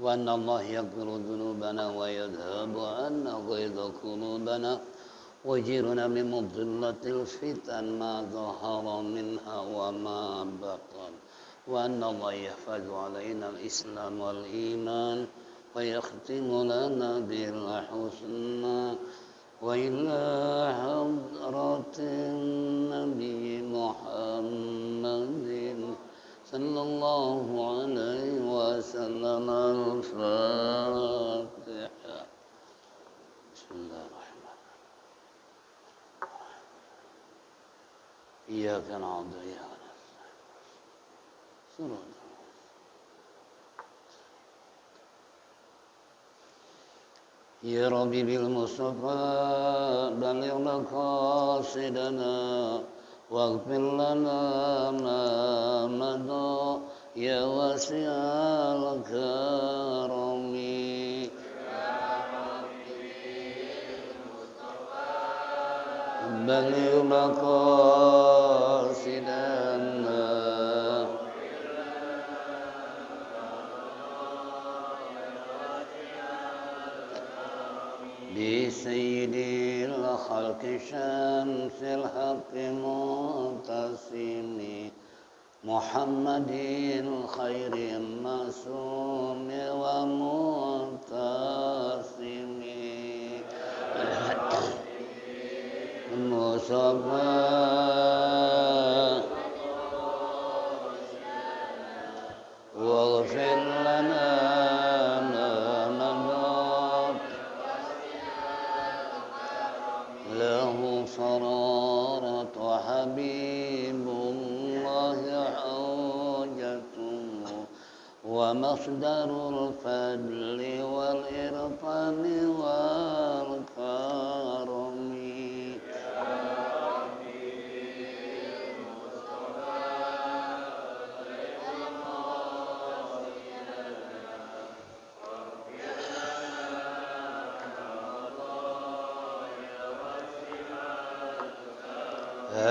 وأن الله يغفر ذنوبنا ويذهب عنا غيظ قلوبنا ويجيرنا من مضلة الفتن ما ظهر منها وما بطن وأن الله يحفظ علينا الإسلام والإيمان ويختم لنا بالحسنى وإلى حضرة النبي محمد صلى الله عليه وسلم الفاتحة. بسم الله الرحمن الرحيم. إياك نعبد وإياك نستعين. يا ربي بالمصطفى بلغ مقاصدنا واغفر لنا ما مضى يا واسع الكرم. بلغ مقاصدنا بسيد الخلق شمس الحق معتصم محمد خير معصوم ومعتصم مصطفى واغفر لنا صرارة حبيب الله حوجته ومصدر الفضل والإرفان والكرم.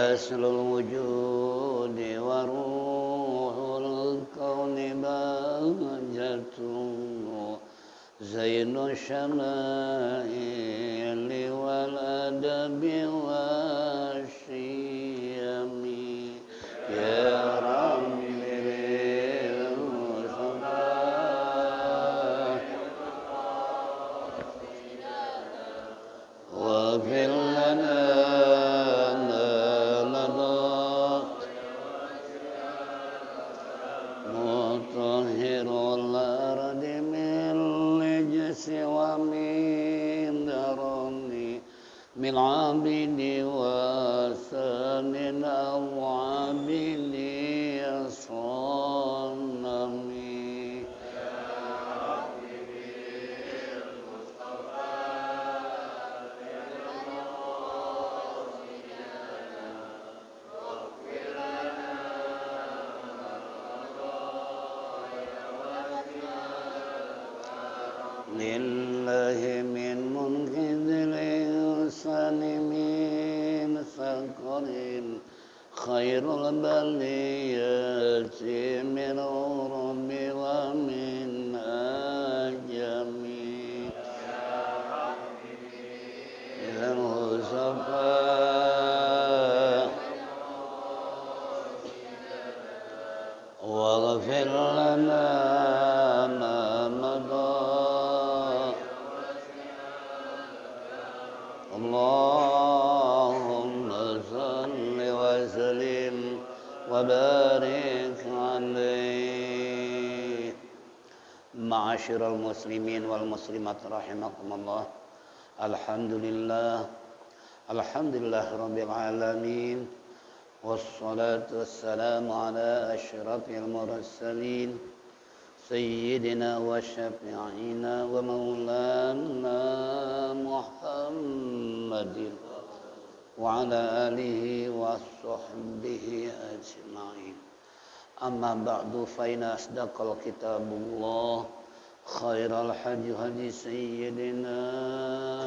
أصل الوجود وروح الكون بهجته زين الشمائل والأدب والشيم يا رب بالمصطفى واغفر لنا ومن درني من عبد وسن أو عبد صنمي لله من منقذ الإنسان من ثقل خير البلية من عرب ومن أجم إذا المصطفى واغفر لنا ما مضى اللهم صل وسلم وبارك عليه. معاشر المسلمين والمسلمات رحمكم الله. Alhamdulillah rabbil alamin wassalatu wassalamu ala asyrafil mursalin سيدنا وشفيعنا ومولانا محمد وعلى آله وصحبه أجمعين. أما بعد فإن أصدق الكتاب الله خير الحديث هدي سيدنا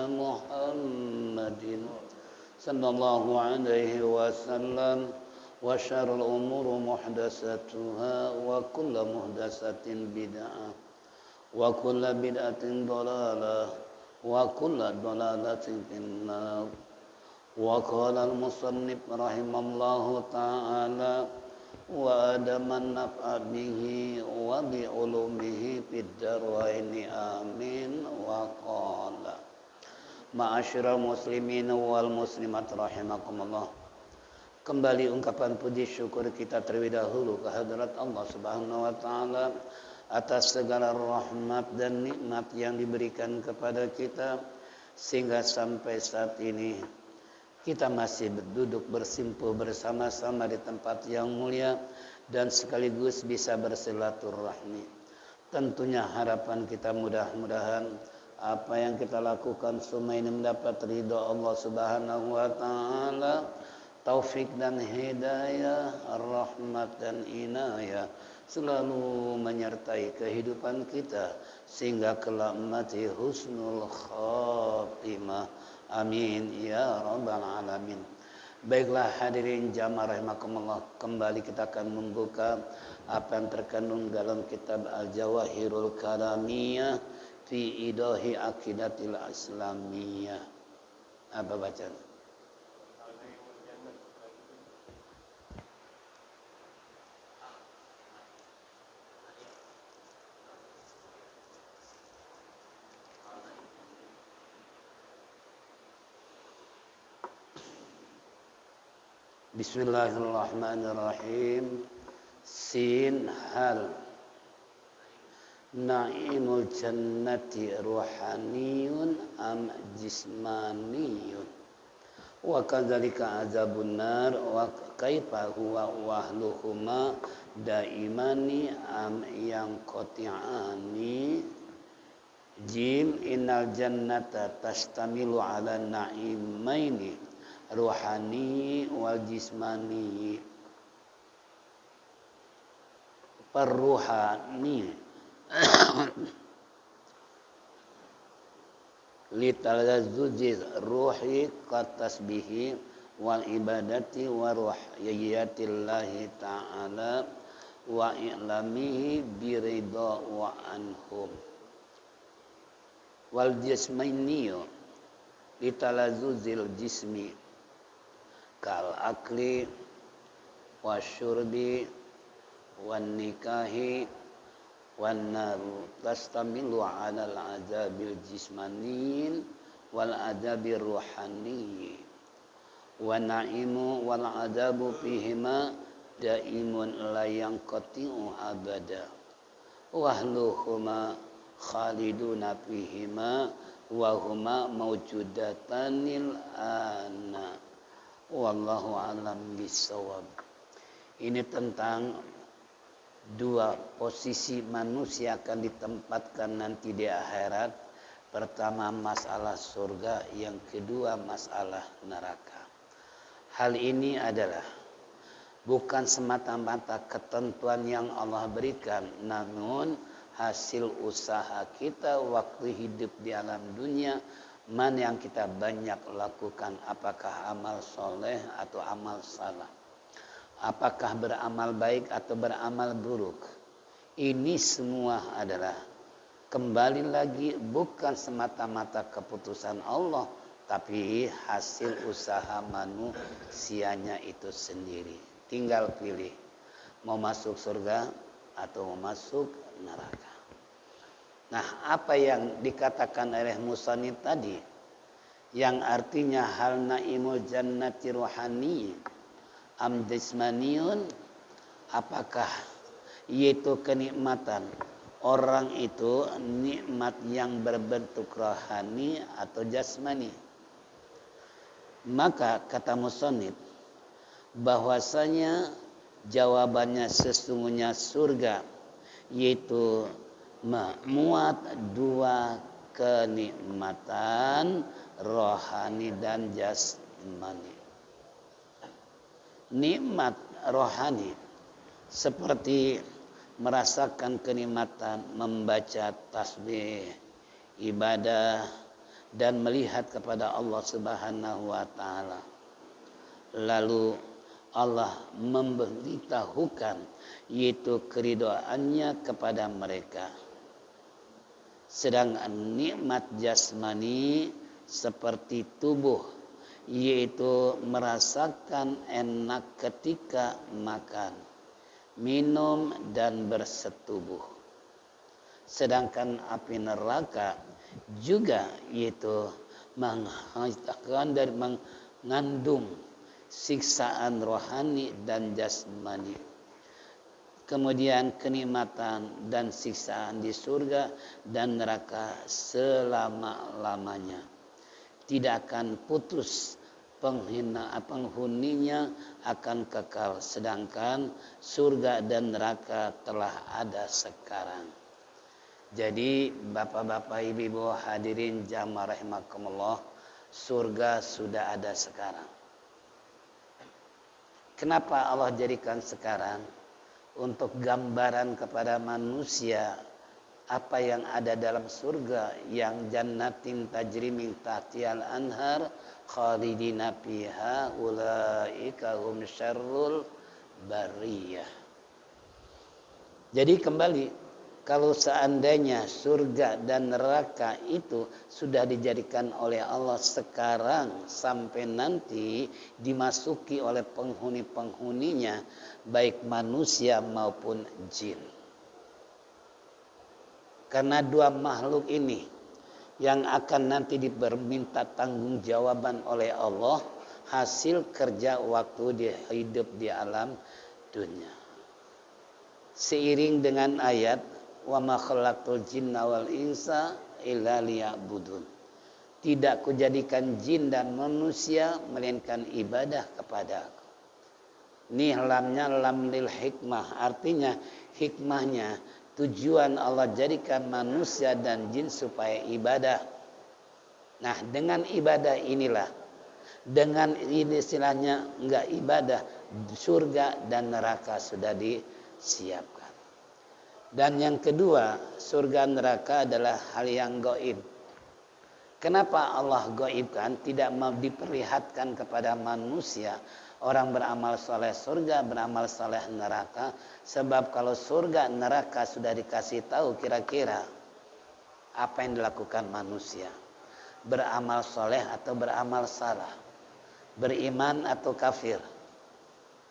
محمد صلى الله عليه وسلم وشر الأمور محدثاتها وكل محدثة بدعة وكل بدعة ضلالة وكل ضلالة في النار. وقال المصنف رحمه الله تعالى وأدم النفع به وبعلومه في الدارين آمين. وقال Ma'asyiral muslimin wal muslimat rahimakumullah. Kembali ungkapan puji syukur kita terlebih dahulu kehadirat Allah Subhanahu wa taala atas segala rahmat dan nikmat yang diberikan kepada kita sehingga sampai saat ini kita masih duduk bersimpuh bersama-sama di tempat yang mulia dan sekaligus bisa bersilaturahmi. Tentunya harapan kita mudah-mudahan apa yang kita lakukan semua ini mendapat ridha Allah Subhanahu wa taala, taufik dan hidayah, rahmat dan inayah selalu menyertai kehidupan kita sehingga kelak mati husnul khatimah. Amin ya rabbal alamin. Baiklah hadirin jamaah rahimakumullah, kembali kita akan membuka apa yang terkandung dalam kitab Al-Jawahirul Kalamiyah fi idahi aqidatil islamiyah. Apa bacaan? Bismillahirrahmanirrahim. Sin hal Na'imul jannati ruhaniyun am jismaniyun wa kadzalika azabun nar wa kaifa huwa wahluhuma daimani am yang qati'ani. Jim innal jannata tastamilu ala na'imaini ruhani wal jismani. Perruhani litalazzuzi ruhi qatasbihi wal ibadati wa ruhiyatillahi ta'ala wa i'lamihi biridha wa anhum. Wal jismaniyo litalazzuzil jismi kal akli wa syurbi wan nikahi wan naru tastamilu ala al-azabil jismaniyin wal adabir ruhani wa na'imu wal adabu fihima daimun la yanqati'u abada wahluhuma khaliduna fihima wa huma mawjudatanil ana wallahu alam bisawab. Ini tentang dua posisi manusia akan ditempatkan nanti di akhirat. Pertama masalah surga, yang kedua masalah neraka. Hal ini adalah bukan semata-mata ketentuan yang Allah berikan, namun hasil usaha kita waktu hidup di alam dunia. Mana yang kita banyak lakukan, apakah amal soleh atau amal salah, apakah beramal baik atau beramal buruk. Ini semua adalah kembali lagi bukan semata-mata keputusan Allah, tapi hasil usaha manusianya itu sendiri. Tinggal pilih mau masuk surga atau mau masuk neraka. Nah, apa yang dikatakan oleh musannif tadi, yang artinya hal naimul jannati ruhani am jismaniyun, apakah yaitu kenikmatan orang itu nikmat yang berbentuk rohani atau jasmani. Maka kata musannif bahwasanya jawabannya sesungguhnya surga yaitu memuat dua kenikmatan rohani dan jasmani. Nikmat rohani seperti merasakan kenikmatan membaca tasbih, ibadah, dan melihat kepada Allah Subhanahu wa taala. Lalu Allah memberitahukan yaitu keridhaannya kepada mereka. Sedangkan nikmat jasmani seperti tubuh, yaitu merasakan enak ketika makan, minum, dan bersetubuh. Sedangkan api neraka juga yaitu mengandung siksaan rohani dan jasmani. Kemudian kenikmatan dan siksaan di surga dan neraka selama-lamanya. Tidak akan putus, penghuninya akan kekal. Sedangkan surga dan neraka telah ada sekarang. Jadi bapak-bapak, ibu-ibu hadirin jamaah rahimakumullah, surga sudah ada sekarang. Kenapa Allah jadikan sekarang? Untuk gambaran kepada manusia apa yang ada dalam surga, yang jannatin tajri min tahtihal anhar khalidina fiha ulaika hum syarrul bariyah. Jadi kembali, kalau seandainya surga dan neraka itu sudah dijadikan oleh Allah sekarang sampai nanti dimasuki oleh penghuni-penghuninya, baik manusia maupun jin. Karena dua makhluk ini yang akan nanti diminta tanggung jawaban oleh Allah hasil kerja waktu dia hidup di alam dunia. Seiring dengan ayat wa ma khalaqtul jinna wal insa illa liya'budun. Tidak kujadikan jin dan manusia melainkan ibadah kepadaku. Ini lamnya lam lil hikmah, artinya hikmahnya tujuan Allah jadikan manusia dan jin supaya ibadah. Nah, dengan ibadah inilah, dengan ini istilahnya enggak ibadah, surga dan neraka sudah disiapkan. Dan yang kedua, surga neraka adalah hal yang gaib. Kenapa Allah gaibkan? Tidak mau diperlihatkan kepada manusia. Orang beramal soleh surga, beramal soleh neraka. Sebab kalau surga neraka sudah dikasih tahu kira-kira apa yang dilakukan manusia. Beramal soleh atau beramal salah. Beriman atau kafir.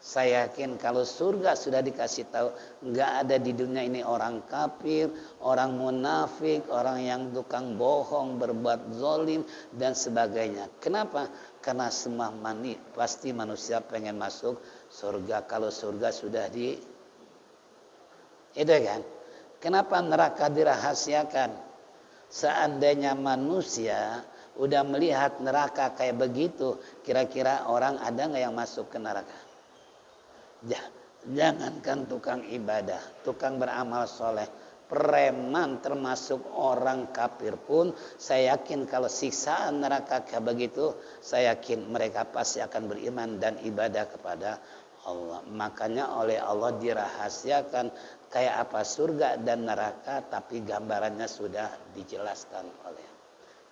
Saya yakin kalau surga sudah dikasih tahu, nggak ada di dunia ini orang kafir, orang munafik, orang yang tukang bohong, berbuat zolim dan sebagainya. Kenapa? Karena semua pasti manusia pengen masuk surga. Kalau surga sudah itu kan? Kenapa neraka dirahasiakan? Seandainya manusia udah melihat neraka kayak begitu, kira-kira orang ada nggak yang masuk ke neraka? Jangankan tukang ibadah, tukang beramal soleh, preman termasuk orang kafir pun, saya yakin kalau siksaan neraka kayak begitu, saya yakin mereka pasti akan beriman dan ibadah kepada Allah. Makanya oleh Allah dirahasiakan kayak apa surga dan neraka, tapi gambarannya sudah dijelaskan oleh.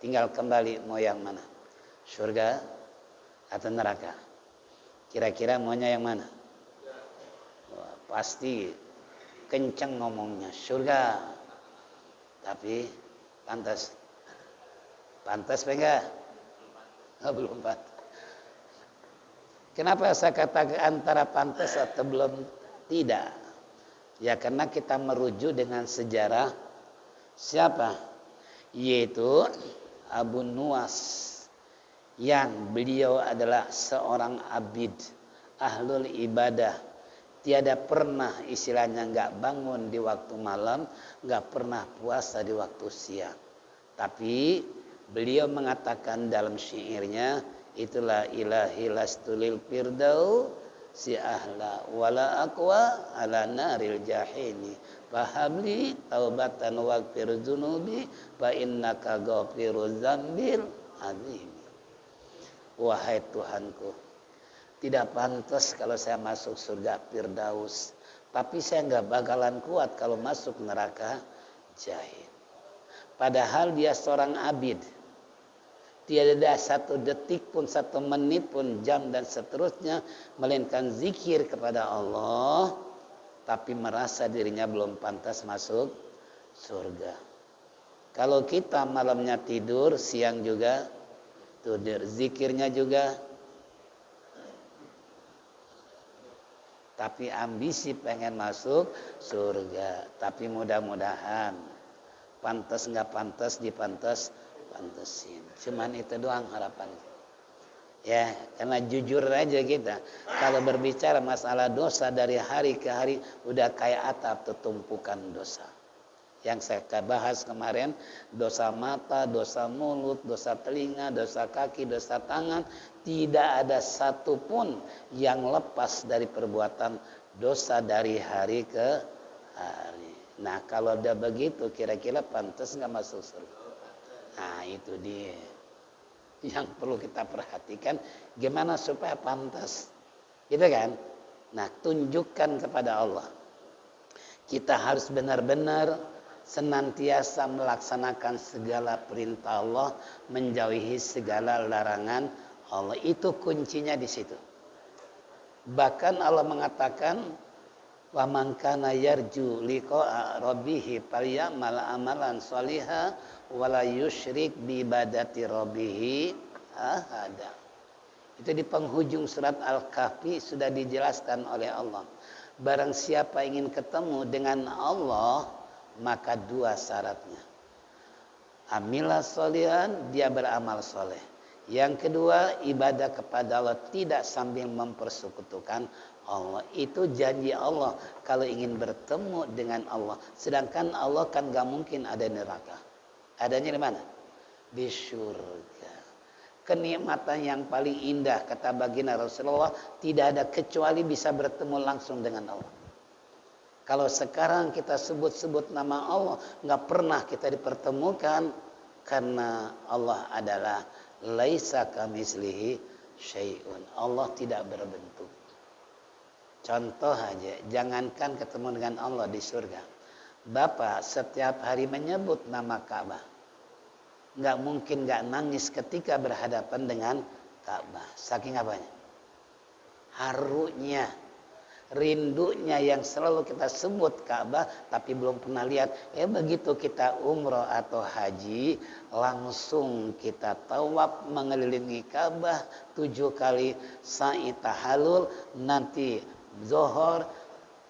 Tinggal kembali mau yang mana? Surga atau neraka? Kira-kira maunya yang mana? Pasti kencang ngomongnya surga, tapi pantas enggak? Belum pantas. Kenapa saya katakan antara pantas atau belum tidak? Ya karena kita merujuk dengan sejarah siapa? Yaitu Abu Nuwas, yang beliau adalah seorang abid, ahlul ibadah. Tiada pernah istilahnya enggak bangun di waktu malam, enggak pernah puasa di waktu siang. Tapi beliau mengatakan dalam syairnya, itulah ilahi lastulil firdau si ahla wala aqwa ala naril jahini fahabli taubatan waghfir dzunubi fa innaka ghafiruz dzambil azim. Wahai Tuhanku, tidak pantas kalau saya masuk surga Firdaus, tapi saya enggak bakalan kuat kalau masuk neraka jahim. Padahal dia seorang abid. Tiada satu detik pun, satu menit pun, jam dan seterusnya melainkan zikir kepada Allah, tapi merasa dirinya belum pantas masuk surga. Kalau kita malamnya tidur, siang juga tidur, zikirnya juga, tapi ambisi pengen masuk surga. Tapi mudah-mudahan pantas nggak pantas pantesin. Cuman itu doang harapan. Ya, karena jujur aja kita. Kalau berbicara masalah dosa dari hari ke hari, udah kayak atap tumpukan dosa. Yang saya bahas kemarin, dosa mata, dosa mulut, dosa telinga, dosa kaki, dosa tangan, tidak ada satupun yang lepas dari perbuatan dosa dari hari ke hari. Nah, kalau udah begitu, kira-kira pantas nggak masuk surga? Nah, itu dia yang perlu kita perhatikan, gimana supaya pantas, gitu kan? Nah, tunjukkan kepada Allah. Kita harus benar-benar senantiasa melaksanakan segala perintah Allah, menjauhi segala larangan Allah. Itu kuncinya di situ. Bahkan Allah mengatakan, wa man kana yarju liqa'a rabbih falyamal amalan shalihan wa la yusyrik bi ibadati rabbih ahada. Itu di penghujung surat Al-Kahfi sudah dijelaskan oleh Allah. Barang siapa ingin ketemu dengan Allah, maka dua syaratnya. Amilah sholihan, dia beramal soleh. Yang kedua, ibadah kepada Allah tidak sambil mempersekutukan Allah. Itu janji Allah kalau ingin bertemu dengan Allah. Sedangkan Allah kan gak mungkin ada neraka. Adanya di mana? Di surga. Kenikmatan yang paling indah, kata baginda Rasulullah, tidak ada kecuali bisa bertemu langsung dengan Allah. Kalau sekarang kita sebut-sebut nama Allah, gak pernah kita dipertemukan, karena Allah adalah laisa kamitslihi syai'un. Allah tidak berbentuk. Contoh aja, jangankan ketemu dengan Allah di surga. Bapak setiap hari menyebut nama Ka'bah. Nggak mungkin nggak nangis ketika berhadapan dengan Ka'bah. Saking apanya? Harunya, rindunya yang selalu kita sebut Ka'bah, tapi belum pernah lihat. Begitu kita umroh atau haji, langsung kita tawaf mengelilingi Ka'bah 7 kali sa'i tahallul, nanti zuhur,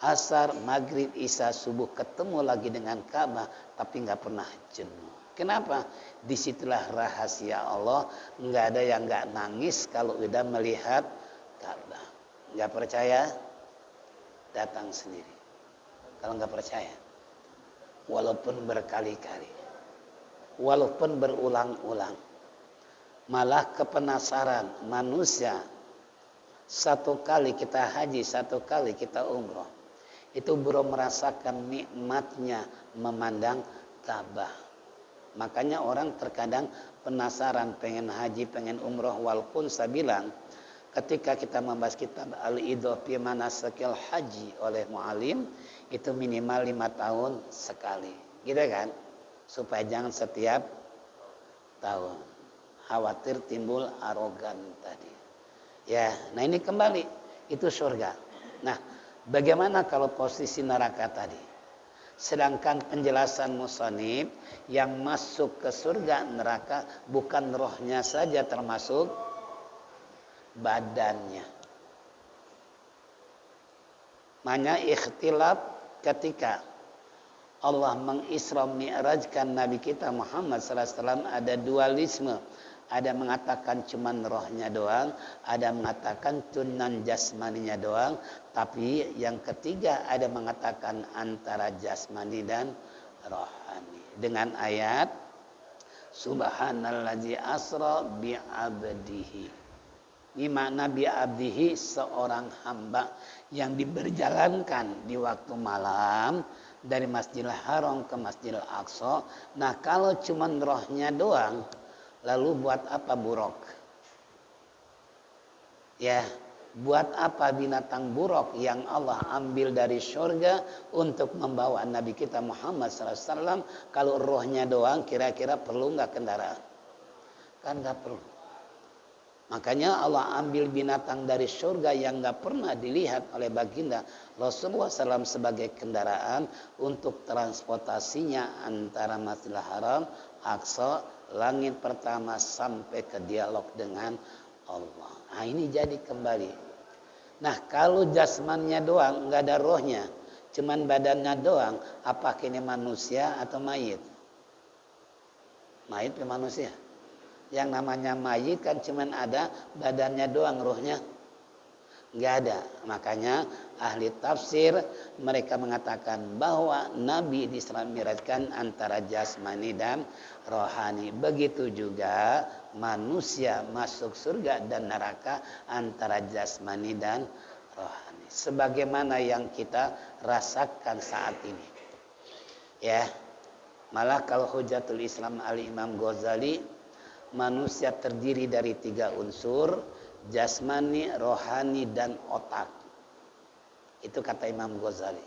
asar, maghrib, isya, subuh ketemu lagi dengan Ka'bah, tapi nggak pernah jenuh. Kenapa? Disitulah rahasia Allah. Nggak ada yang nggak nangis kalau udah melihat Ka'bah. Nggak percaya? Datang sendiri. Kalau nggak percaya, walaupun berkali-kali, walaupun berulang-ulang, malah kepenasaran manusia. Satu kali kita haji, satu kali kita umroh, itu belum merasakan nikmatnya memandang Ka'bah. Makanya orang terkadang penasaran, pengen haji, pengen umroh. Walaupun saya bilang, ketika kita membahas kitab Al-Idhah fi Manasikil Haji oleh Mu'alim, itu minimal 5 tahun sekali, gitu kan? Supaya jangan setiap tahun, khawatir timbul arogan tadi. Ya, nah ini kembali, itu surga. Nah, bagaimana kalau posisi neraka tadi? Sedangkan penjelasan musannif, yang masuk ke surga neraka bukan rohnya saja, termasuk badannya. Makanya ikhtilaf ketika Allah mengisra mi'rajkan Nabi kita Muhammad SAW, ada dualisme. Ada mengatakan cuman rohnya doang, ada mengatakan tunan jasmaninya doang, tapi yang ketiga ada mengatakan antara jasmani dan rohani. Dengan ayat Subhanallazi asra bi'abdihi. Ini makna bi'abdihi, seorang hamba yang diberjalankan di waktu malam dari Masjidil Haram ke Masjidil Aqsa. Nah, kalau cuman rohnya doang, lalu buat apa buruk? Ya, buat apa binatang buruk yang Allah ambil dari surga untuk membawa Nabi kita Muhammad SAW? Kalau rohnya doang, kira-kira perlu nggak kendaraan? Kan nggak perlu. Makanya Allah ambil binatang dari surga yang nggak pernah dilihat oleh baginda Rasulullah SAW sebagai kendaraan untuk transportasinya antara Masjidil Haram, Aqsa, langit pertama sampai ke dialog dengan Allah. Nah ini jadi kembali. Nah kalau jasmannya doang nggak ada rohnya, cuman badannya doang, apakah ini manusia atau mayit? Mayit ke manusia. Yang namanya mayit kan cuman ada badannya doang, rohnya nggak ada. Makanya ahli tafsir mereka mengatakan bahwa Nabi Isra Mi'rajkan antara jasmani dan rohani. Begitu juga manusia masuk surga dan neraka antara jasmani dan rohani. Sebagaimana yang kita rasakan saat ini. Ya. Malah kalau Hujatul Islam Al-Imam Ghazali, manusia terdiri dari 3 unsur, jasmani, rohani, dan otak. Itu kata Imam Ghazali.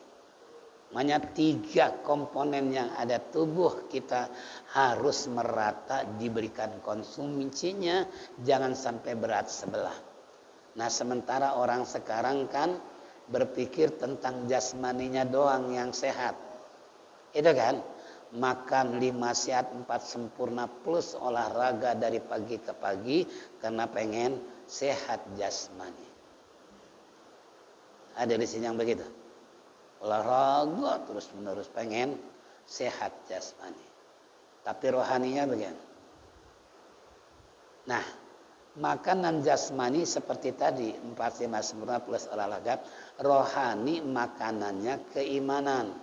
Makanya 3 komponen yang ada tubuh kita harus merata, diberikan konsumsinya, jangan sampai berat sebelah. Nah sementara orang sekarang kan berpikir tentang jasmaninya doang yang sehat. Itu kan? Makan 5 sehat 4 sempurna plus olahraga dari pagi ke pagi karena pengen sehat jasmani. Ada di sini yang begitu. Olahraga terus menerus pengen sehat jasmani. Tapi rohaninya bagaimana? Nah, makanan jasmani seperti tadi 4 5 sempurna plus olahraga, rohani makanannya keimanan.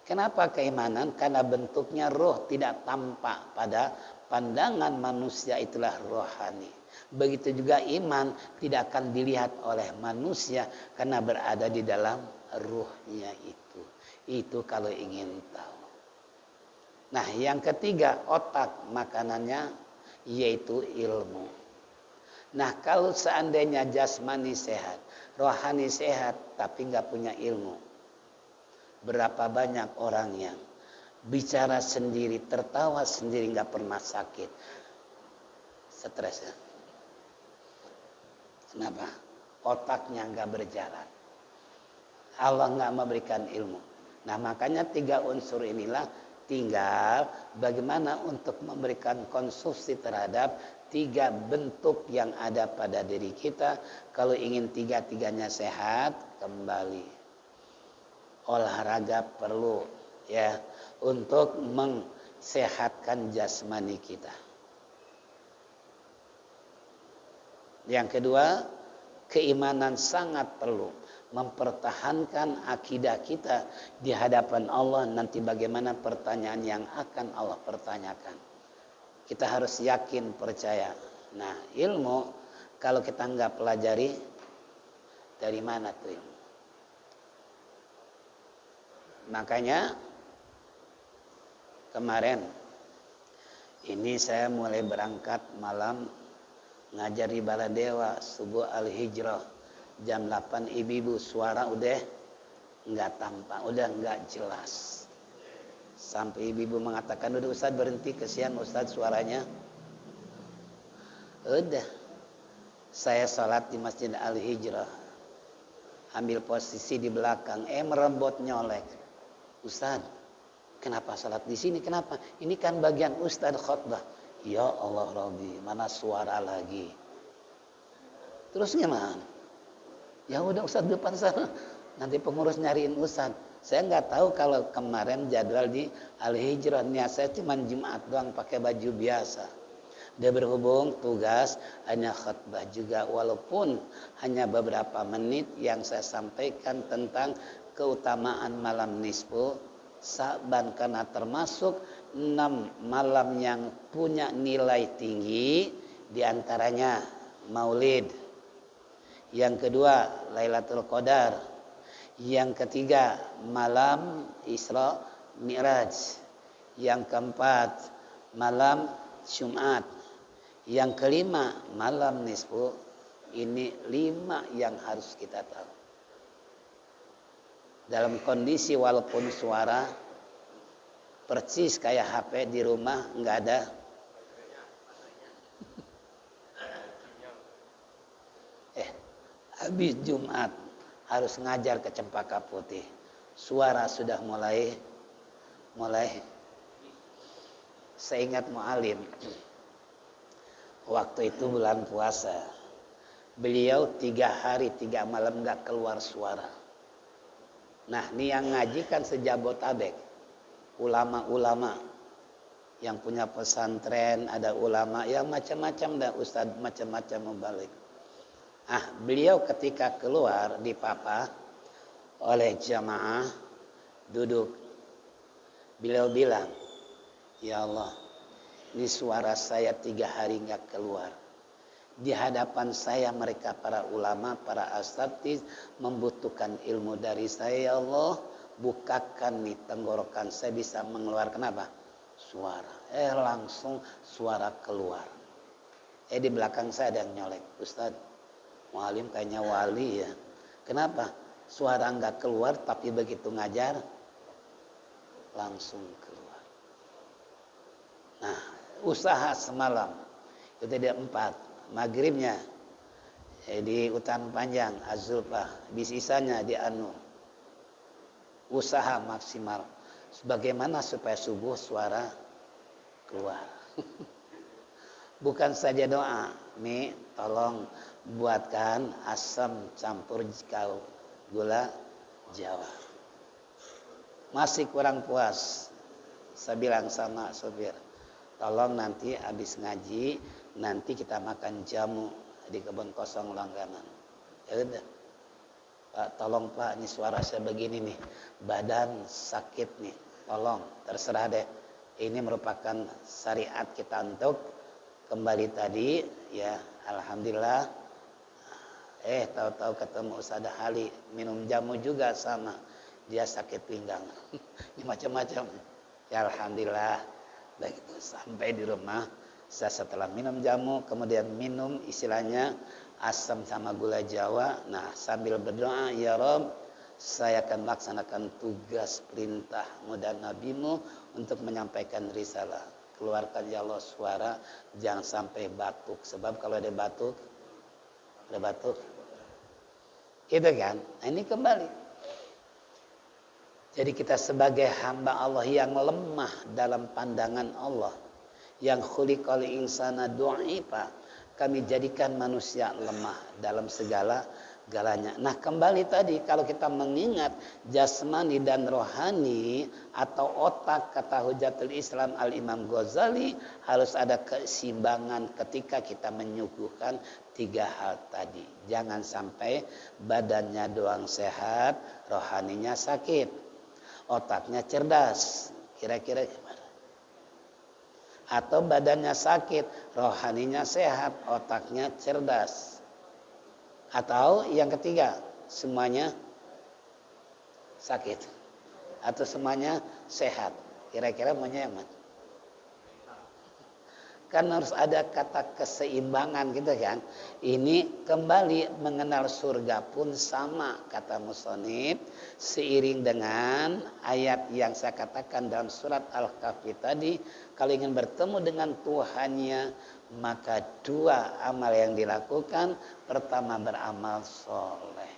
Kenapa keimanan? Karena bentuknya roh tidak tampak pada pandangan manusia, itulah rohani. Begitu juga iman tidak akan dilihat oleh manusia karena berada di dalam ruhnya itu. Itu kalau ingin tahu. Nah yang ketiga otak makanannya yaitu ilmu. Nah kalau seandainya jasmani sehat, rohani sehat tapi nggak punya ilmu. Berapa banyak orang yang bicara sendiri, tertawa sendiri, nggak pernah sakit. Stres ya. Kenapa? Otaknya nggak berjalan. Allah nggak memberikan ilmu. Nah makanya 3 unsur inilah tinggal bagaimana untuk memberikan konsumsi terhadap 3 bentuk yang ada pada diri kita. Kalau ingin 3-tiganya sehat, kembali olahraga perlu ya untuk mengsehatkan jasmani kita. Yang kedua, keimanan sangat perlu mempertahankan akidah kita di hadapan Allah nanti bagaimana pertanyaan yang akan Allah pertanyakan. Kita harus yakin percaya. Nah, ilmu kalau kita nggak pelajari dari mana tuh ilmu? Makanya kemarin ini saya mulai berangkat malam ngajar di Baladewa subuh Al-Hijrah jam 8 ibu-ibu suara udah nggak tampak, udah nggak jelas. Sampai ibu-ibu mengatakan udah Ustaz berhenti kesian Ustaz suaranya. Udah saya sholat di Masjid Al-Hijrah ambil posisi di belakang merembot nyolek. Ustaz, kenapa salat di sini? Kenapa? Ini kan bagian Ustaz khutbah. Ya Allah Rabbi, mana suara lagi? Terus gimana? Ya udah Ustaz depan sana. Nanti pengurus nyariin Ustaz. Saya nggak tahu kalau kemarin jadwal di Al-Hijrah. Niat saya cuma Jumat doang pakai baju biasa. Dia berhubung tugas hanya khutbah juga. Walaupun hanya beberapa menit yang saya sampaikan tentang keutamaan malam nisfu Sa'ban karena termasuk 6 malam yang punya nilai tinggi, diantaranya Maulid, yang kedua Lailatul Qadar, yang ketiga malam Isra Mi'raj, yang keempat malam Jumat, yang kelima malam nisfu. Ini 5 yang harus kita tahu. Dalam kondisi walaupun suara persis kayak HP di rumah nggak ada habis Jumat harus ngajar ke Cempaka Putih. Suara sudah mulai saya ingat mu'alim waktu itu bulan puasa. Beliau 3 hari 3 malam gak keluar suara. Nah ini yang ngaji kan sejabotabek. Ulama-ulama yang punya pesantren, ada ulama yang macam-macam, dah ustadz macam-macam membalik. Beliau ketika keluar dipapa oleh jamaah duduk. Beliau bilang, ya Allah, ini suara saya 3 hari nggak keluar. Di hadapan saya mereka para ulama, para asatiz membutuhkan ilmu dari saya. Ya Allah, bukakan nih tenggorokan saya bisa mengeluarkan apa? Suara. Langsung suara keluar. Di belakang saya ada yang nyolek, Ustaz, mu'alim kayaknya wali ya. Kenapa? Suara nggak keluar tapi begitu ngajar langsung keluar. Nah, usaha semalam itu dia 4 maghribnya di Hutan Panjang Azulfah, bisisanya di Anu. Usaha maksimal bagaimana supaya subuh suara keluar. Bukan saja doa, Mi tolong buatkan asam campur gula Jawa. Masih kurang puas. Saya bilang sama sopir, tolong nanti habis ngaji, nanti kita makan jamu di kebun kosong langganan. Ya udah. Pak, tolong Pak, ini suara saya begini nih, badan sakit nih, tolong, terserah deh. Ini merupakan syariat kita untuk kembali tadi, ya alhamdulillah. Tahu-tahu ketemu Ustaz Hali, minum jamu juga sama, dia sakit pinggang, ini macam-macam. Ya alhamdulillah, begitu sampai di rumah, saya setelah minum jamu, kemudian minum istilahnya asam sama gula Jawa. Nah sambil berdoa, ya Rob, saya akan melaksanakan tugas perintahmu dan nabimu untuk menyampaikan risalah. Keluarkan ya Allah suara, jangan sampai batuk. Sebab kalau ada batuk gitu kan. Nah, ini kembali. Jadi kita sebagai hamba Allah yang lemah dalam pandangan Allah, yang khuliqal insana du'ifa, kami jadikan manusia lemah dalam segala-galanya. Nah kembali tadi kalau kita mengingat jasmani dan rohani atau otak, kata Hujatul Islam Al-Imam Ghazali, harus ada keseimbangan ketika kita menyuguhkan 3 hal tadi. Jangan sampai badannya doang sehat, rohaninya sakit, otaknya cerdas. Kira-kira gimana? Atau badannya sakit, rohaninya sehat, otaknya cerdas. Atau yang ketiga, semuanya sakit. Atau semuanya sehat. Kira-kira maunya yang mana? Kan harus ada kata keseimbangan gitu kan. Ini kembali mengenal surga pun sama kata musonib. Seiring dengan ayat yang saya katakan dalam surat Al-Kahfi tadi. Kalau ingin bertemu dengan Tuhannya, maka 2 amal yang dilakukan. Pertama beramal soleh.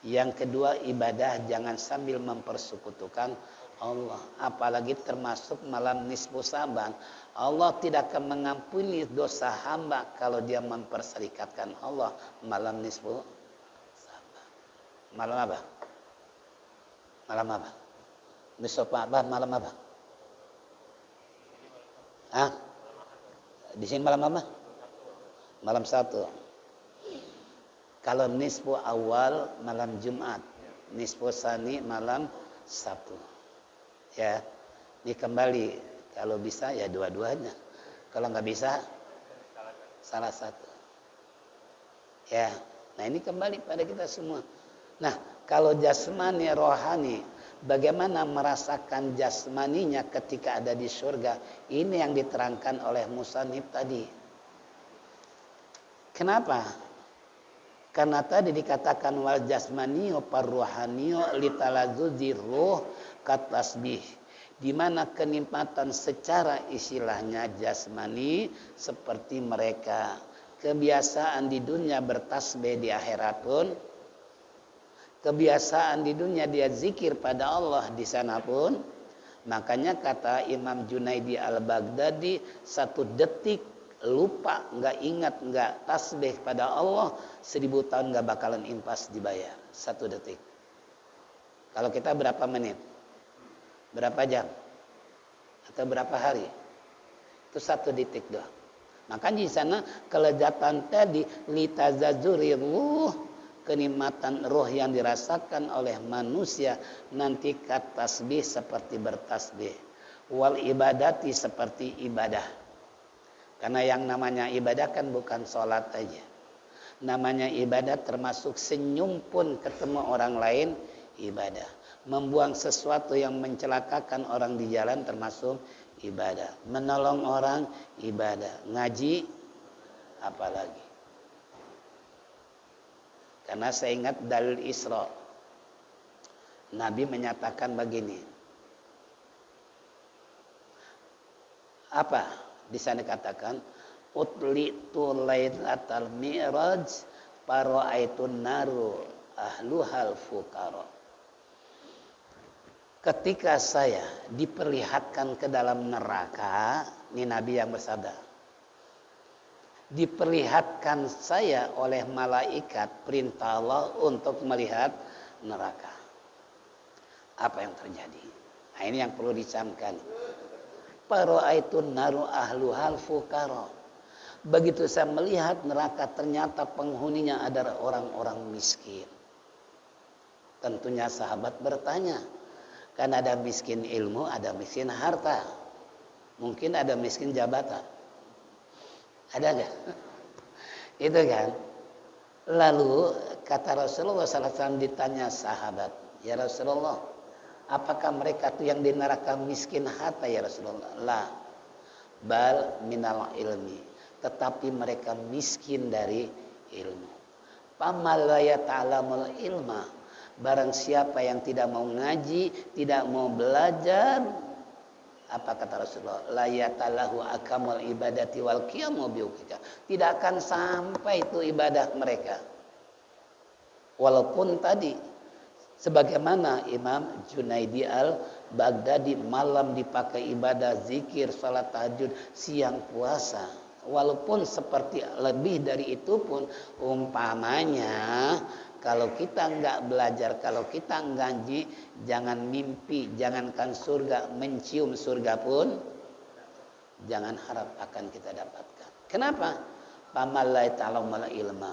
Yang kedua ibadah jangan sambil mempersekutukan Allah. Apalagi termasuk malam nisfu Saban. Allah tidak akan mengampuni dosa hamba kalau dia memperserikatkan Allah malam nisfu Saban. Malam apa? Malam apa? Nisfu Saban malam apa? Di sini malam apa? Malam Sabtu. Kalau nisfu awal malam Jumat, nisfu sani malam Sabtu. Ya, ini kembali. Kalau bisa ya dua-duanya. Kalau nggak bisa, salah satu. Ya, nah ini kembali pada kita semua. Nah, kalau jasmani rohani, bagaimana merasakan jasmaninya ketika ada di surga? Ini yang diterangkan oleh musannif tadi. Kenapa? Karena tadi dikatakan wal jasmaniyo parruhaniyo litalazzuzi ruh katasbih. Di mana kenikmatan secara istilahnya jasmani seperti mereka kebiasaan di dunia bertasbih di akhirat pun, kebiasaan di dunia dia zikir pada Allah di sana pun. Makanya kata Imam Junaidi Al-Baghdadi, 1 detik lupa, nggak ingat, nggak tasbih pada Allah, 1000 tahun nggak bakalan impas dibayar. 1 detik. Kalau kita berapa menit? Berapa jam? Atau berapa hari? Itu 1 detik doang. Makanya di sana kelezatan tadi litazazuri ruh, kenikmatan roh yang dirasakan oleh manusia nanti kat tasbih seperti bertasbih, wal ibadati seperti ibadah. Karena yang namanya ibadah kan bukan sholat aja. Namanya ibadah termasuk senyum pun ketemu orang lain ibadah. Membuang sesuatu yang mencelakakan orang di jalan termasuk ibadah. Menolong orang ibadah. Ngaji apalagi. Karena saya ingat dalil Isra. Nabi menyatakan begini. Apa? Di sana katakan, utlitu lailatal mi'raj para'aitun naru ahluhal fuqara. Ketika saya diperlihatkan ke dalam neraka, ini Nabi yang bersabda, diperlihatkan saya oleh malaikat perintah Allah untuk melihat neraka. Apa yang terjadi? Nah, ini yang perlu dicamkan. Para'aitun naru ahluhal fuqara. Begitu saya melihat neraka, ternyata penghuninya adalah orang-orang miskin. Tentunya sahabat bertanya, kan ada miskin ilmu, ada miskin harta. Mungkin ada miskin jabatan. Ada enggak? Itu kan. Lalu kata Rasulullah SAW ditanya sahabat, ya Rasulullah, apakah mereka itu yang di neraka miskin harta ya Rasulullah? La, bal minal ilmi. Tetapi mereka miskin dari ilmu. Pamal la yata'lamul ilma. Barang siapa yang tidak mau ngaji, tidak mau belajar, apa kata Rasulullah? La yatalahu akamul ibadati wal qiyamu biuqika. Tidak akan sampai itu ibadah mereka. Walaupun tadi sebagaimana Imam Junaidi Al-Baghdadi malam dipakai ibadah, zikir, salat tahajud, siang puasa. Walaupun seperti lebih dari itu pun, umpamanya kalau kita enggak belajar, kalau kita ngaji, jangan mimpi, jangankan surga, mencium surga pun jangan harap akan kita dapatkan. Kenapa? Pamalai ta'lamal ilma.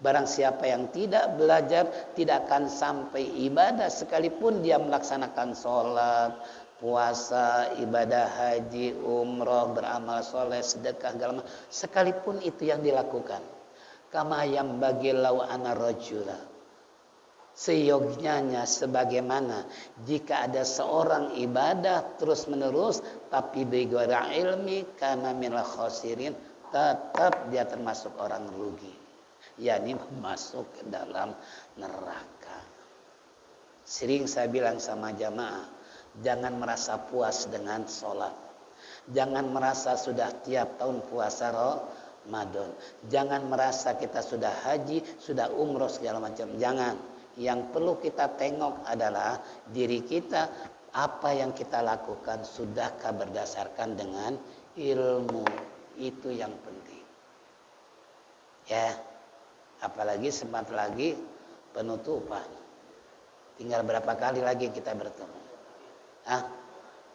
Barang siapa yang tidak belajar, tidak akan sampai ibadah sekalipun dia melaksanakan sholat, puasa, ibadah haji, umroh, beramal soleh, sedekah, segala macam. Sekalipun itu yang dilakukan. Kama yang bagi lau ana rajula. Seyogyanya sebagaimana jika ada seorang ibadah terus menerus tapi bighairi ilmi kana minal khasirin, tetap dia termasuk orang rugi, yakni masuk ke dalam neraka. Sering saya bilang sama jamaah, jangan merasa puas dengan sholat, jangan merasa sudah tiap tahun puasa Ramadan, jangan merasa kita sudah haji, sudah umroh segala macam, jangan. Yang perlu kita tengok adalah diri kita, apa yang kita lakukan sudahkah berdasarkan dengan ilmu. Itu yang penting. Ya, apalagi sempat lagi penutupan. Tinggal berapa kali lagi kita bertemu?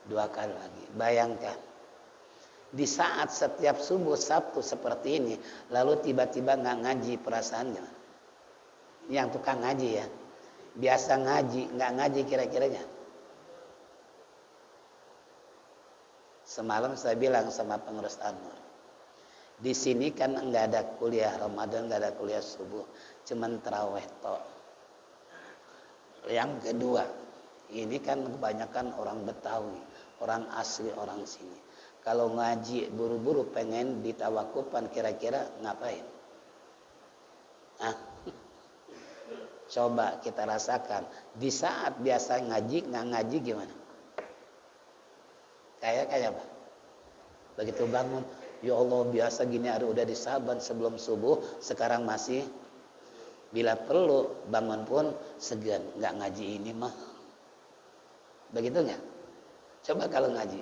2 kali lagi. Bayangkan. Di saat setiap subuh Sabtu seperti ini, lalu tiba-tiba nggak ngaji, perasaannya. Yang tukang ngaji ya, biasa ngaji, nggak ngaji kira-kiranya. Semalam saya bilang sama pengurus Anur, di sini kan nggak ada kuliah Ramadan, nggak ada kuliah subuh, cuman taraweh tok. Yang kedua, ini kan kebanyakan orang Betawi, orang asli orang sini. Kalau ngaji buru-buru pengen ditawakupan, kira-kira ngapain? Coba kita rasakan. Di saat biasa ngaji, nggak ngaji gimana? Kayak apa? Begitu bangun, Ya Allah, biasa gini hari udah disaban sebelum subuh, sekarang masih bila perlu bangun pun segan, nggak ngaji ini mah. Begitu nggak? Coba kalau ngaji.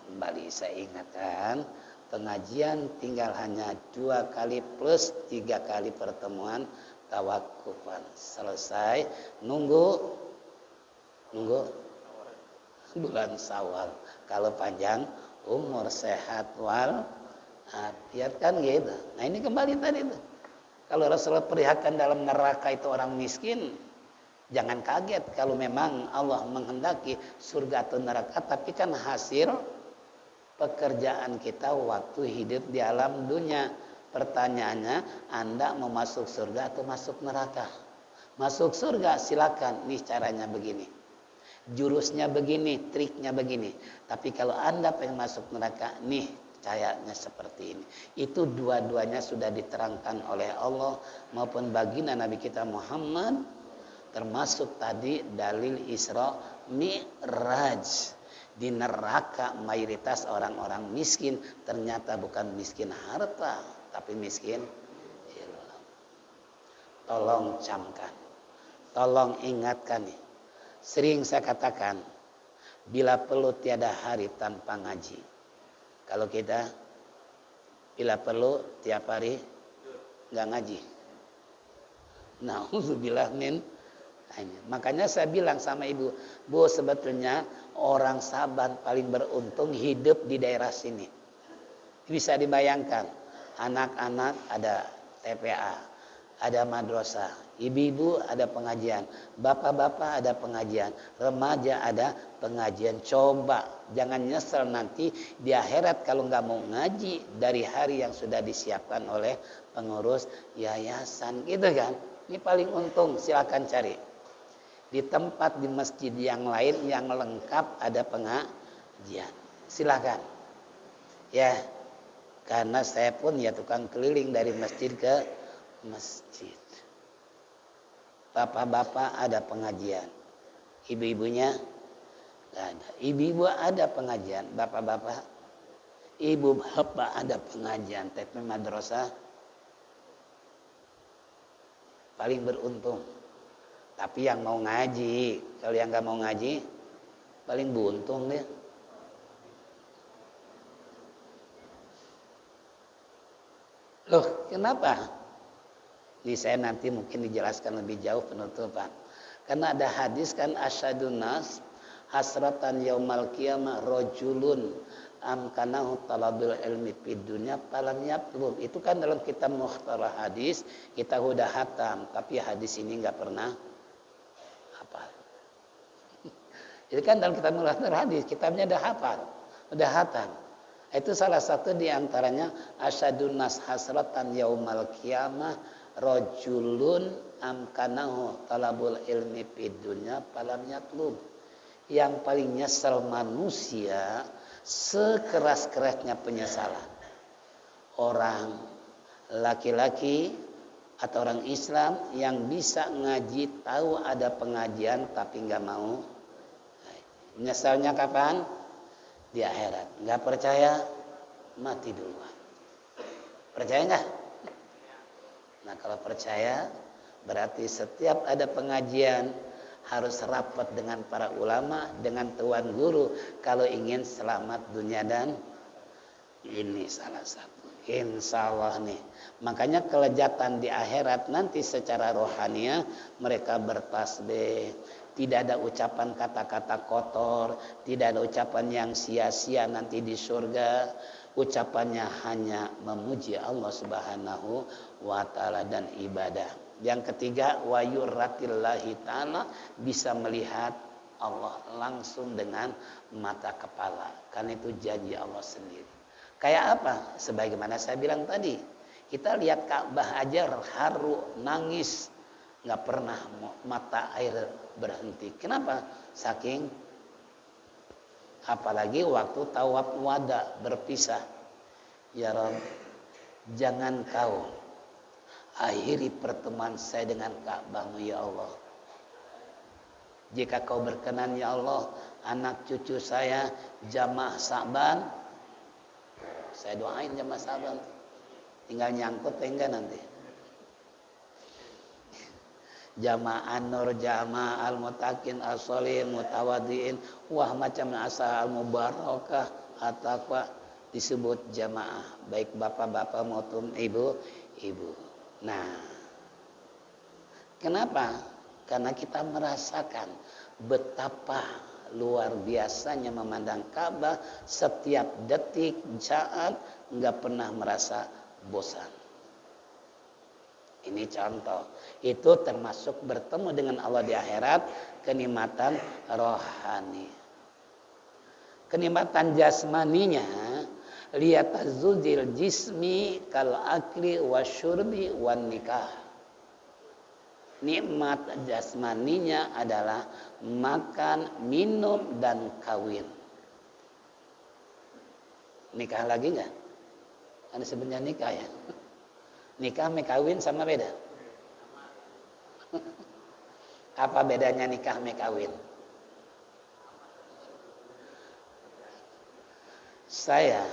Kembali saya ingatkan, pengajian tinggal hanya 2 kali plus 3 kali pertemuan tawakufan. Selesai, nunggu bulan Syawal. Kalau panjang umur sehat wal afiat kan gitu. Nah ini kembali tadi tuh. Kalau Rasulullah perlihatkan dalam neraka itu orang miskin, jangan kaget kalau memang Allah menghendaki surga atau neraka, tapi kan hasil pekerjaan kita waktu hidup di alam dunia. Pertanyaannya, Anda mau masuk surga atau masuk neraka? Masuk surga silakan, nih caranya begini. Jurusnya begini, triknya begini. Tapi kalau Anda pengen masuk neraka, nih caranya seperti ini. Itu dua-duanya sudah diterangkan oleh Allah maupun baginda Nabi kita Muhammad, termasuk tadi dalil Isra Mi'raj. Di neraka mayoritas orang-orang miskin, ternyata bukan miskin harta, tapi miskin ilmu. Tolong camkan, tolong ingatkan nih. Sering saya katakan, bila perlu tiada hari tanpa ngaji. Kalau kita bila perlu tiap hari nggak ngaji. Nauzubillah min. Makanya saya bilang sama ibu, Bu, sebetulnya orang Saban paling beruntung hidup di daerah sini. Bisa dibayangkan, anak-anak ada TPA, ada madrasah, ibu-ibu ada pengajian, bapak-bapak ada pengajian, remaja ada pengajian. Coba jangan nyesel nanti di akhirat kalau nggak mau ngaji dari hari yang sudah disiapkan oleh pengurus yayasan, gitu kan? Ini paling untung, silakan cari. Di tempat di masjid yang lain yang lengkap ada pengajian. Silakan. Ya, karena saya pun ya tukang keliling dari masjid ke masjid. Bapak-bapak ada pengajian. Ibu-ibunya nggak ada. Ibu-ibu ada pengajian. Bapak-bapak, ibu bapak ada pengajian. Tapi madrasah paling beruntung. Tapi yang mau ngaji, kalau yang nggak mau ngaji, paling buntung dia. Loh, kenapa? Ini saya nanti mungkin dijelaskan lebih jauh penutupan. Karena ada hadis kan, asyadun nas hasratan yaumal qiyamah rajulun amkanahu talabil ilmi fid dunya falam yatlub. Itu kan dalam kitab Mukhtarah Hadis, kita udah hatam, tapi hadis ini nggak pernah hafal. Itu kan dalam kitab Mukhtarah Hadis, kitabnya udah hafal, udah hatam. Itu salah satu diantaranya, asyadun nas hasratan yaumal qiyamah rajulun amkanahu talabul ilmi fid dunya falam yatlub. Yang paling nyesel manusia sekeras-kerasnya penyesalan, orang laki-laki atau orang Islam yang bisa ngaji, tahu ada pengajian tapi nggak mau. Nyesalnya kapan? Di akhirat. Nggak percaya, mati duluan. Percaya nggak? Nah kalau percaya, berarti setiap ada pengajian harus rapat dengan para ulama, dengan tuan guru, kalau ingin selamat dunia dan ini salah satu. Insya Allah nih. Makanya kelezatan di akhirat nanti secara rohania mereka bertasbih, tidak ada ucapan kata-kata kotor, tidak ada ucapan yang sia-sia nanti di surga. Ucapannya hanya memuji Allah Subhanahu wa ta'ala dan ibadah. Yang ketiga, wa yurratillahi ta'ala, bisa melihat Allah langsung dengan mata kepala. Karena itu janji Allah sendiri. Kayak apa? Sebagaimana saya bilang tadi, kita lihat Ka'bah aja haru, nangis, nggak pernah mata air berhenti. Kenapa? Saking, apalagi waktu tawaf wada berpisah. Ya Rabb, jangan kau akhiri pertemuan saya dengan Ka'bahmu ya Allah. Jika kau berkenan ya Allah, anak cucu saya jamaah Sa'ban Saya doain jamaah sahabat. Tinggal nyangkut enggak nanti. Jamaah Nur, jamaah Al-Mutakin, As-Solihin, Mutawadiin, wah macam asa Al-Mubarakah, At-Taqwa disebut jamaah, baik bapak-bapak maupun ibu-ibu. Nah, kenapa? Karena kita merasakan betapa luar biasanya memandang Ka'bah setiap detik, saat, nggak pernah merasa bosan. Ini contoh. Itu termasuk bertemu dengan Allah di akhirat, kenikmatan rohani. Kenikmatan jasmaninya, lihat azudil jismi kal akli wasyurbi wan nikah. Nikmat jasmaninya adalah makan, minum, dan kawin. Nikah lagi nggak? Ada sebenarnya nikah ya. Nikah sama kawin sama beda. Apa bedanya nikah sama kawin? Saya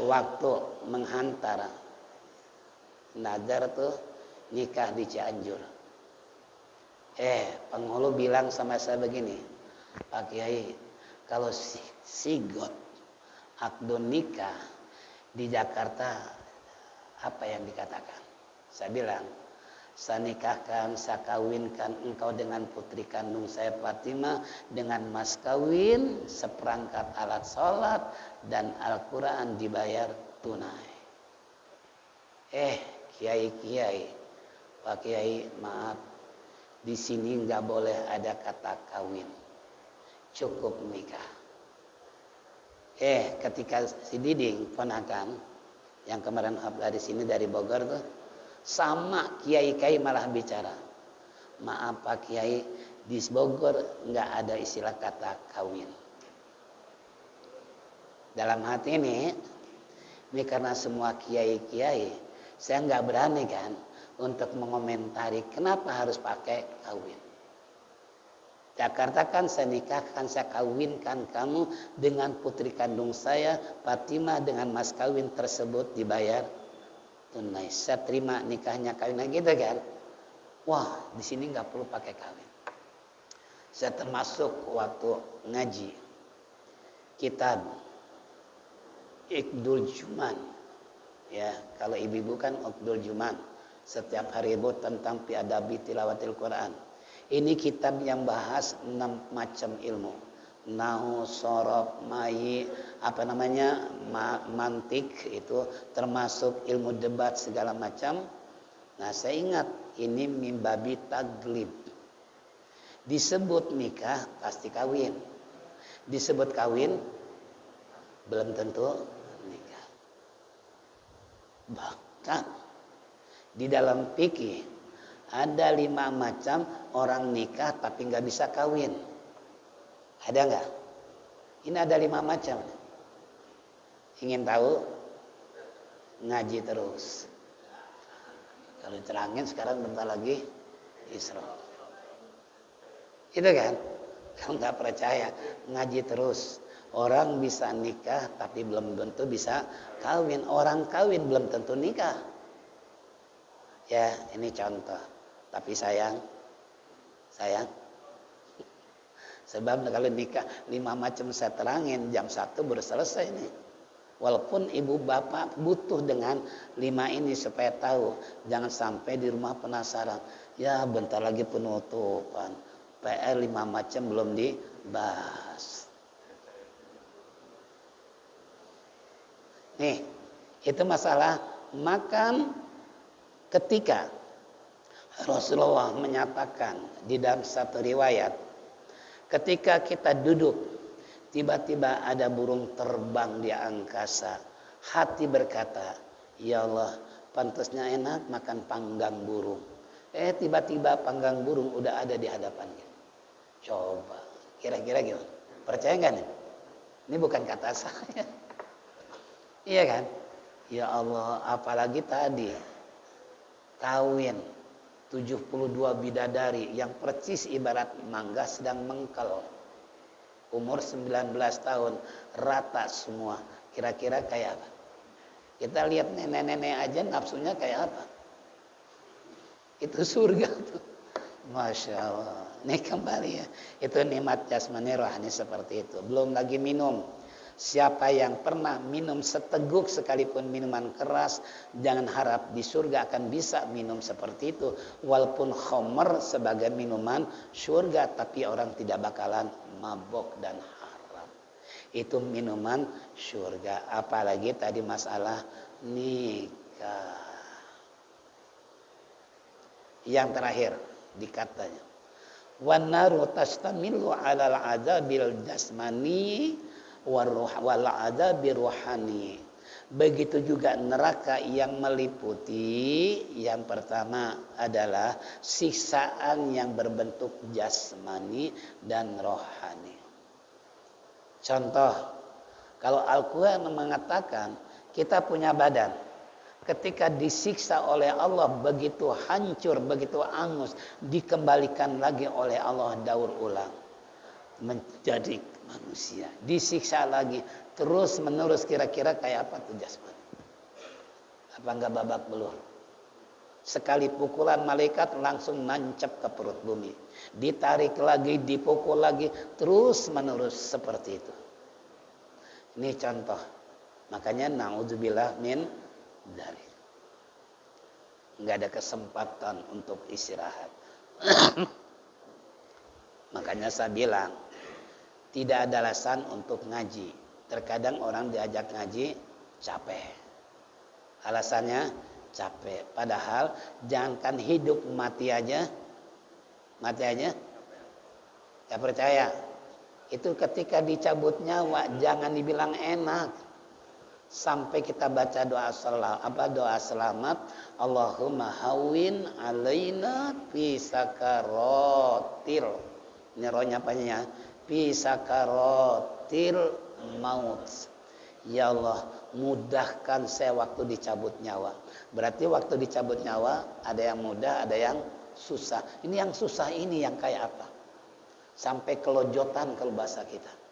waktu menghantar nazar tuh nikah di Cianjur. Penghulu bilang sama saya begini, Pak Kiai, kalau sigot akdun nikah di Jakarta apa yang dikatakan? Saya bilang, saya nikahkan, saya kawinkan engkau dengan putri kandung saya Fatimah dengan mas kawin, seperangkat alat sholat, dan Al-Quran dibayar tunai. Kiai, Pak Kiai, maaf, di sini nggak boleh ada kata kawin, cukup nikah. Ketika si Diding ponakan yang kemarin dari sini dari Bogor tuh, sama kiai-kiai malah bicara, maaf Pak Kiai, di Bogor nggak ada istilah kata kawin. Dalam hati ini karena semua kiai-kiai, saya nggak berani kan untuk mengomentari kenapa harus pakai kawin. Jakarta kan saya nikahkan, saya kawinkan kamu dengan putri kandung saya Fatimah dengan mas kawin tersebut dibayar tunai. Saya terima nikahnya kawin gitu kan. Wah, di sini nggak perlu pakai kawin. Saya termasuk waktu ngaji kitab Iqdul Juman. Ya, kalau ibu-ibu kan Iqdul Juman. Setiap hari ibu tentang piadabi tilawatil Quran. Ini kitab yang bahas 6 macam ilmu. Nahu, sorof, mayi, mantik, itu termasuk ilmu debat segala macam. Nah, saya ingat ini mimbabi taglib. Disebut nikah pasti kawin. Disebut kawin belum tentu nikah. Bahkan di dalam fikih ada 5 macam orang nikah tapi nggak bisa kawin. Ada nggak? Ini ada 5 macam. Ingin tahu? Ngaji terus. Kalau terangin sekarang bentar lagi Isra. Itu kan? Kalau nggak percaya, ngaji terus. Orang bisa nikah tapi belum tentu bisa kawin. Orang kawin belum tentu nikah. Ya, ini contoh. Tapi sayang. Sebab kalau nikah 5 macam saya terangin, jam 1 baru selesai nih. Walaupun ibu bapak butuh dengan 5 ini supaya tahu. Jangan sampai di rumah penasaran. Ya bentar lagi penutupan. PR 5 macam belum dibahas. Nih, itu masalah makan ketika Rasulullah menyatakan di dalam satu riwayat, ketika kita duduk, tiba-tiba ada burung terbang di angkasa. Hati berkata, ya Allah, pantasnya enak makan panggang burung. Tiba-tiba panggang burung udah ada di hadapan kita. Coba, kira-kira gimana? Percaya nggak nih? Ini bukan kata saya. Iya kan? Ya Allah, apalagi tadi kawin 72 bidadari yang persis ibarat mangga sedang mengkel. Umur 19 tahun, rata semua. Kira-kira kayak apa? Kita lihat nenek-nenek aja nafsunya kayak apa? Itu surga tuh. Masya Allah. Ini kembali ya. Itu nikmat jasmani rohani seperti itu. Belum lagi minum. Siapa yang pernah minum seteguk sekalipun minuman keras, jangan harap di surga akan bisa minum seperti itu. Walaupun khamr sebagai minuman surga, tapi orang tidak bakalan mabok dan haram. Itu minuman surga. Apalagi tadi masalah nikah. Yang terakhir dikatanya, wan naru tastamilu 'alal 'adzabil jasmani wal 'adzabi ruhani. Begitu juga neraka yang meliputi yang pertama adalah siksaan yang berbentuk jasmani dan rohani. Contoh, kalau Al-Quran mengatakan kita punya badan, ketika disiksa oleh Allah begitu hancur, begitu angus, dikembalikan lagi oleh Allah daur ulang menjadi manusia, disiksa lagi terus menerus. Kira-kira kayak apa tuh jasmani? Apa enggak babak belur? Sekali pukulan malaikat langsung nancap ke perut bumi, ditarik lagi, dipukul lagi, terus menerus seperti itu. Ini contoh. Makanya naudzubillah min dari nggak ada kesempatan untuk istirahat. Makanya saya bilang tidak ada alasan untuk ngaji. Terkadang orang diajak ngaji capek, alasannya capek. Padahal jangankan hidup, mati aja nggak percaya. Itu ketika dicabut nyawa jangan dibilang enak. Sampai kita baca doa selamat, Allahumma hawin alaina fi sakaratil. Ini rohnya apanya? Fi sakaratil maut. Ya Allah, mudahkan saya waktu dicabut nyawa. Berarti waktu dicabut nyawa ada yang mudah, ada yang susah. Ini yang susah ini yang kayak apa? Sampai kelojotan kalau bahasa kita.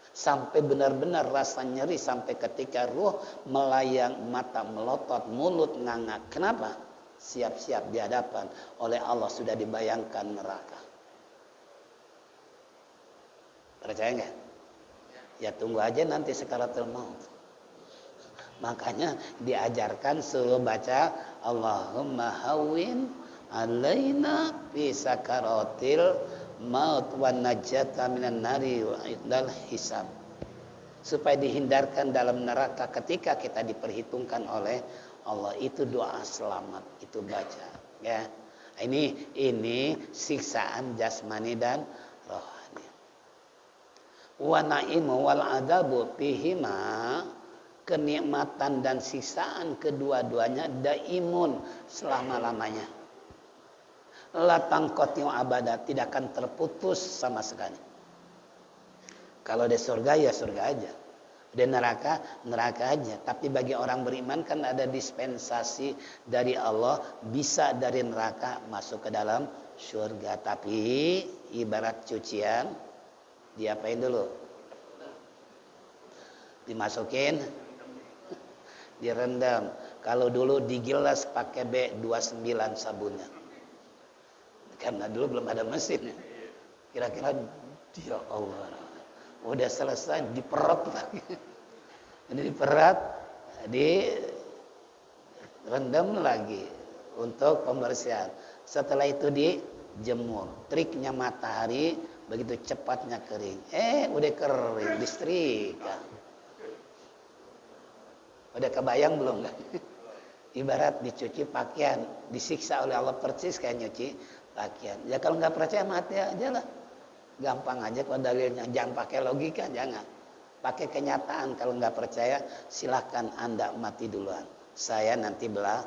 Sampai benar-benar rasa nyeri, sampai ketika ruh melayang, mata melotot, mulut nganga. Kenapa? Siap-siap di hadapan oleh Allah sudah dibayangkan neraka. Percaya nggak? Ya tunggu aja nanti sakaratul maut. Makanya diajarkan suruh baca Allahumma hawwin alaina fi sakaratil maut wan najata minan nari wal hisab, supaya dihindarkan dalam neraka ketika kita diperhitungkan oleh Allah. Itu doa selamat, itu baca ya. Ini siksaan jasmani dan rohani. Wa naimu wal adabu fihima, kenikmatan dan siksaan kedua-duanya daimun, selama-lamanya. La tangqati abada, tidak akan terputus sama sekali. Kalau di surga ya surga aja, di neraka neraka aja. Tapi bagi orang beriman kan ada dispensasi dari Allah, bisa dari neraka masuk ke dalam surga. Tapi ibarat cucian, diapain dulu? Dimasukin, direndam. Kalau dulu digilas pakai B29 sabunnya. Karena dulu belum ada mesin. Kira-kira ya Allah, udah selesai diperot lagi. Ini diperot, direndam lagi untuk pembersihan. Setelah itu dijemur. Triknya matahari begitu cepatnya kering. Udah kering, disetrika. Udah kebayang belum kan? Ibarat dicuci pakaian, disiksa oleh Allah persis kayak nyuci pakaian. Ya kalau nggak percaya mati aja lah. Gampang aja kalau dalilnya. Jangan pakai logika, jangan. Pakai kenyataan. Kalau nggak percaya silahkan Anda mati duluan. Saya nanti belah.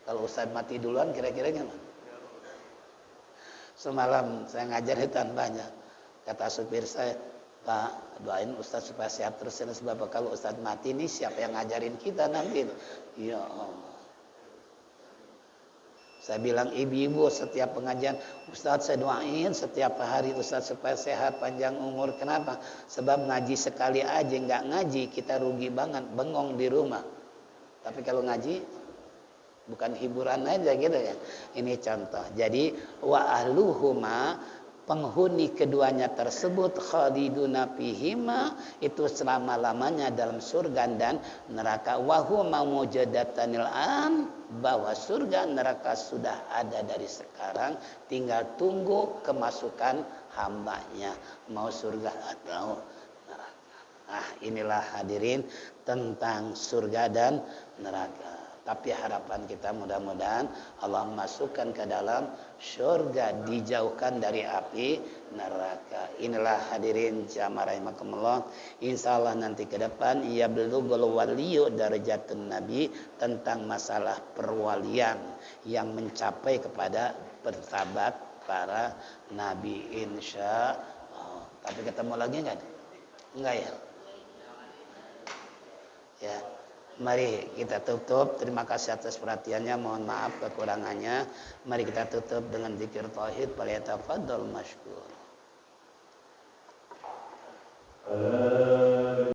Kalau Ustadz mati duluan kira-kira gimana? Semalam saya ngajar di Tanbanya. Kata supir saya, Pak, doain Ustadz supaya sehat terus. Sebab kalau Ustadz mati nih siapa yang ngajarin kita nanti? Ya Allah. Saya bilang ibu-ibu setiap pengajian, Ustadz saya doain setiap hari Ustadz supaya sehat panjang umur. Kenapa? Sebab ngaji sekali aja, nggak ngaji kita rugi banget, bengong di rumah. Tapi kalau ngaji bukan hiburan aja gitu ya. Ini contoh. Jadi wa ahluhuma, penghuni keduanya tersebut khaliduna fihima, itu selama-lamanya dalam surga dan neraka. Wa huma mujadatanil an, bahwa surga neraka sudah ada dari sekarang, tinggal tunggu kemasukan hambanya, mau surga atau neraka. Nah, inilah hadirin tentang surga dan neraka. Tapi harapan kita mudah-mudahan Allah masukkan ke dalam surga, dijauhkan dari api neraka. Inilah hadirin jamaah rahimakumullah. Insyaallah nanti ke depan ya bulughul waliyu darajatun nabi, tentang masalah perwalian yang mencapai kepada persahabat para nabi insyaallah. Tapi ketemu lagi enggak? Enggak ya? Ya. Mari kita tutup. Terima kasih atas perhatiannya. Mohon maaf kekurangannya. Mari kita tutup dengan zikir tauhid. Falyatafaddal mashkur.